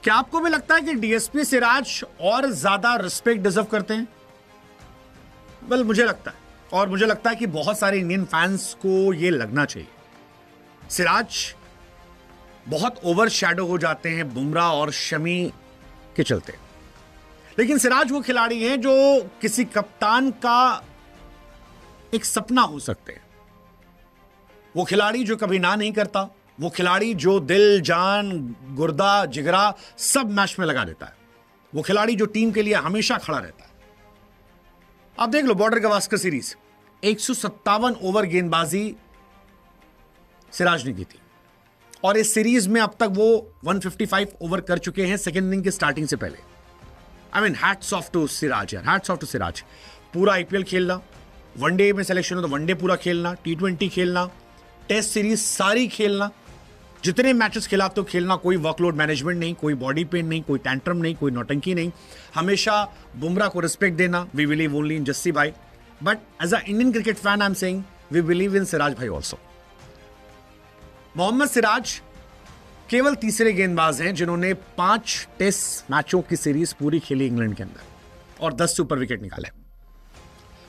क्या आपको भी लगता है कि डीएसपी सिराज और ज्यादा रिस्पेक्ट डिजर्व करते हैं? वेल, मुझे लगता है, और मुझे लगता है कि बहुत सारे इंडियन फैंस को यह लगना चाहिए। सिराज बहुत ओवर शैडो हो जाते हैं बुमराह और शमी के चलते, लेकिन सिराज वो खिलाड़ी हैं जो किसी कप्तान का एक सपना हो सकते हैं। वो खिलाड़ी जो कभी ना नहीं करता, वो खिलाड़ी जो दिल, जान, गुर्दा, जिगरा सब मैच में लगा देता है, वो खिलाड़ी जो टीम के लिए हमेशा खड़ा रहता है। आप देख लो बॉर्डर गवास्कर सीरीज, 157 ओवर गेंदबाजी सिराज ने की थी, और इस सीरीज में अब तक वो 155 ओवर कर चुके हैं सेकेंड इनिंग के स्टार्टिंग से पहले। I mean hats off to Siraj यार, हैट्स ऑफ टू सिराज। पूरा आईपीएल खेलना, वनडे में सिलेक्शन हो तो वनडे पूरा खेलना, T20 खेलना, टेस्ट सीरीज सारी खेलना, जितने मैचेस खेला तो खेलना, कोई वर्कलोड मैनेजमेंट नहीं, कोई बॉडी पेन नहीं, कोई टैंट्रम नहीं, कोई नौटंकी नहीं, हमेशा बुमराह को रिस्पेक्ट देना। We believe only in Jassi bhai, but as a Indian cricket fan I am saying we believe in Siraj bhai also. Mohammad Siraj केवल तीसरे गेंदबाज हैं जिन्होंने 5 टेस्ट मैचों की सीरीज पूरी खेली इंग्लैंड के अंदर और 10 सुपर विकेट निकाले।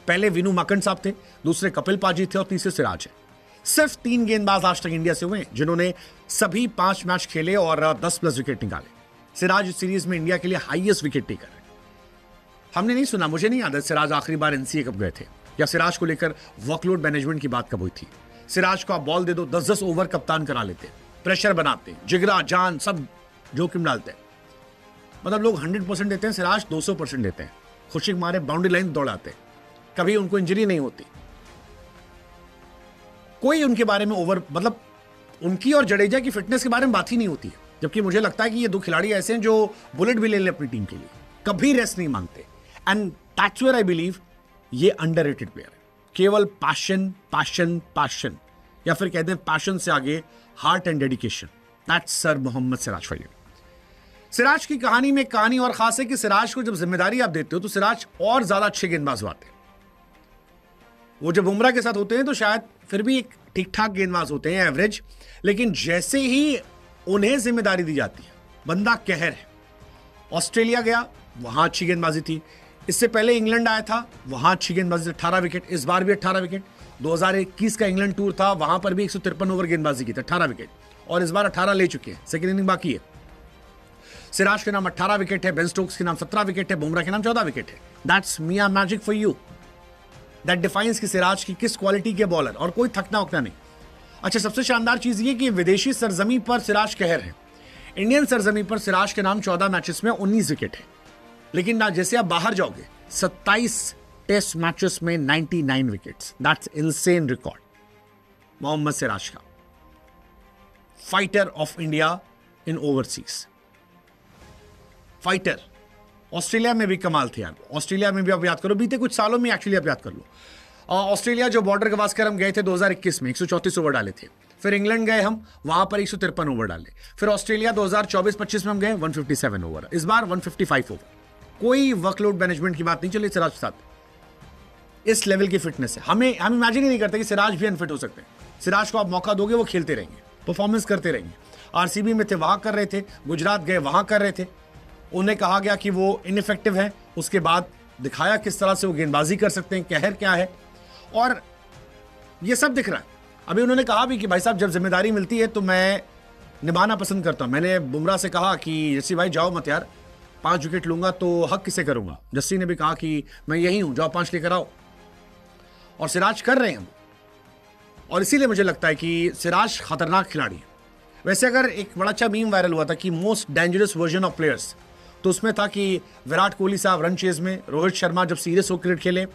पहले विनू माकंड साहब थे, दूसरे कपिल पाजी थे और तीसरे सिराज है। सिर्फ 3 गेंदबाज आज तक इंडिया से हुए हैं जिन्होंने सभी 5 मैच खेले और 10+ विकेट निकाले। सिराज इस सीरीज में इंडिया के लिए हाईएस्ट विकेट टेकर है। हमने नहीं सुना, मुझे नहीं याद है सिराज आखिरी बार एनसीए कब गए थे, या सिराज को लेकर वर्कलोड मैनेजमेंट की बात कब हुई थी। सिराज को आप बॉल दे दो, 10-10 ओवर कप्तान करा लेते, प्रेशर बनाते, जिगरा जान सब जोखिम डालते। मतलब लोग 100% देते हैं, सिराज 200% देते हैं, खुशी के मारे बाउंड्री लाइन दौड़ाते, कभी उनको इंजरी नहीं होती। कोई उनके बारे में ओवर, मतलब उनकी और जडेजा की फिटनेस के बारे में बात ही नहीं होती है। जबकि मुझे लगता है कि ये 2 खिलाड़ी ऐसे हैं जो बुलेट भी ले लें अपनी टीम के लिए, कभी रेस्ट नहीं मांगते। And that's where I believe ये अंडररेटेड प्लेयर है। केवल पैशन पैशन पैशन, या फिर कहते हैं पैशन से आगे heart and dedication. That's sir Mohammed Siraj for you. Siraj की कहानी में कहानी और खास है कि सिराज को जब जिम्मेदारी आप देते हो तो सिराज और ज्यादा अच्छे गेंदबाज आते हैं। वो जब बुमराह के साथ होते हैं तो शायद फिर भी एक ठीक ठाक गेंदबाज होते हैं, एवरेज, लेकिन जैसे ही उन्हें जिम्मेदारी दी जाती है, बंदा कहर है। ऑस्ट्रेलिया गया, वहां अच्छी गेंदबाजी थी। इससे पहले इंग्लैंड आया था, वहां अच्छी गेंदबाजी, 18 विकेट। इस बार भी 18 विकेट। 2021 का इंग्लैंड टूर था, वहां पर भी 153 ओवर गेंदबाजी की थी, 18 विकेट, और इस बार 18 ले चुके हैं, सेकेंड इनिंग बाकी है। सिराज के नाम 18 विकेट है, बेन स्टोक्स के नाम 17 विकेट है, बुमराह के नाम 14 विकेट है। That's Miyan magic for you. That defines कि सिराज की किस क्वालिटी के बॉलर, और कोई थकना उकना नहीं। अच्छा, सबसे शानदार चीज ये कि विदेशी सरजमी पर सिराज कहर है। इंडियन सरजमी पर सिराज के नाम 14 मैचेस में 19 विकेट है, लेकिन ना जैसे आप बाहर जाओगे 27 टेस्ट मैचेस में 99 wickets. That's insane record Mohammed Siraj का। Fighter of India in overseas, fighter. Australia में भी कमाल थे यार। ऑस्ट्रेलिया में भी आप याद करो, बीते कुछ सालों में एक्चुअली आप याद कर लो। ऑस्ट्रेलिया जो बॉर्डर गवास्कर हम गए थे 2021 में 134 ओवर डाले थे। फिर इंग्लैंड गए हम, वहां पर 153 ओवर डाले। फिर ऑस्ट्रेलिया 2024-25 में हम गए 157 ओवर। इस बार 155 ओवर। कोई वर्कलोड मैनेजमेंट की बात नहीं चली सिराज के साथ। इस लेवल की फिटनेस है। हम इमेजिन ही नहीं करते कि सिराज भी अनफिट हो सकते हैं। सिराज को आप मौका दोगे, वो खेलते रहेंगे, परफॉर्मेंस करते रहेंगे। आरसीबी में थे, वहां कर रहे थे, गुजरात गए, वहां कर रहे थे। उन्हें कहा गया कि वो इनइफेक्टिव है, उसके बाद दिखाया किस तरह से वो गेंदबाजी कर सकते हैं, कहर क्या है, और ये सब दिख रहा है। अभी उन्होंने कहा भी कि भाई साहब, जब जिम्मेदारी मिलती है तो मैं निभाना पसंद करता हूं। मैंने बुमराह से कहा कि जस्सी भाई जाओ मत यार, 5 विकेट लूंगा तो हक किसे करूंगा। जस्सी ने भी कहा कि मैं यही हूं, जाओ 5 लेकर आओ, और सिराज कर रहे हैं। और इसीलिए मुझे लगता है कि सिराज खतरनाक खिलाड़ी है। वैसे अगर एक बड़ा अच्छा मीम वायरल हुआ था कि most dangerous version of players, तो उसमें था कि विराट कोहली साहब रन चेज में, रोहित शर्मा जब सीरियस हो क्रिकेट खेले,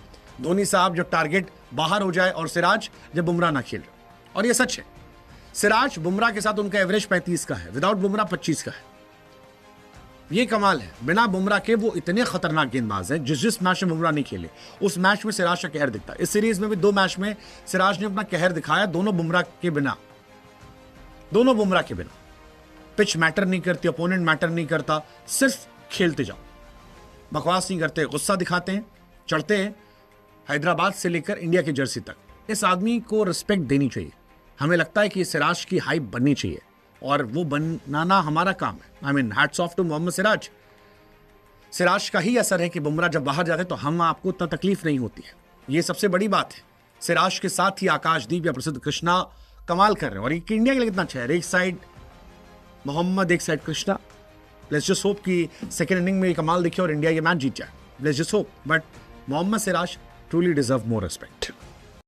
धोनी साहब जब टारगेट बाहर हो जाए, और सिराज जब बुमराह ना खेले। और ये सच है। सिराज बुमराह के साथ उनका एवरेज 35 का है, विदाउट बुमराह 25 का है। ये कमाल है। बिना बुमराह के वो इतने खतरनाक गेंदबाज हैं। जिस मैच में बुमराह नहीं खेले उस मैच में सिराज का कहर दिखता है। इस सीरीज में भी 2 मैच में सिराज ने अपना कहर दिखाया, दोनों बुमराह के बिना। पिच मैटर नहीं करती, अपोनेंट मैटर नहीं करता, सिर्फ खेलते जाओ, बकवास नहीं करते, गुस्सा दिखाते हैं, चढ़ते हैं हैदराबाद से लेकर इंडिया की जर्सी तक। इस आदमी को रिस्पेक्ट देनी चाहिए। हमें लगता है कि सिराज की हाइप बननी चाहिए। और वो बनाना हमारा काम है। I mean hats off to Mohammed Siraj. Siraj का ही असर है कि बुमराह जब बाहर जाते तो हम आपको उतना तकलीफ नहीं होती है, ये सबसे बड़ी बात है। सिराज के साथ ही आकाशदीप या प्रसिद्ध कृष्णा कमाल कर रहे हैं और ये इंडिया के लिए कितना अच्छा है। एक साइड मोहम्मद, एक side Krishna. Let's just hope कि सेकेंड इनिंग में कमाल दिखे और इंडिया ये मैच जीत जाए। Let's just hope, but Mohammed Siraj truly deserve more respect.